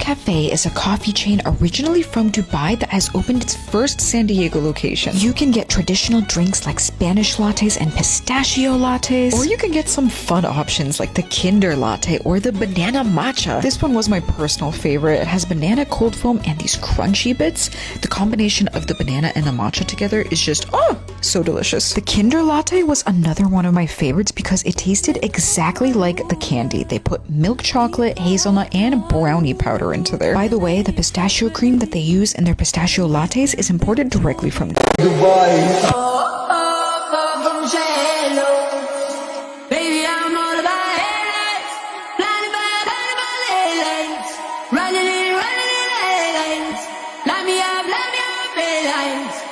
Cafe is a coffee chain originally from Dubai that has opened its first San Diego location. You can get traditional drinks like Spanish lattes and pistachio lattes, or you can get some fun options like the Kinder latte or the banana matcha. This one was my personal favorite. It has banana cold foam and these crunchy bits. The combination of the banana and the matcha together is just, so delicious. The Kinder latte was another one of my favorites because it tasted exactly like the candy. They put milk chocolate, hazelnut, and brownie powder into there. By the way, the pistachio cream that they use in their pistachio lattes is imported directly from Dubai. Running in, light me up, red lights.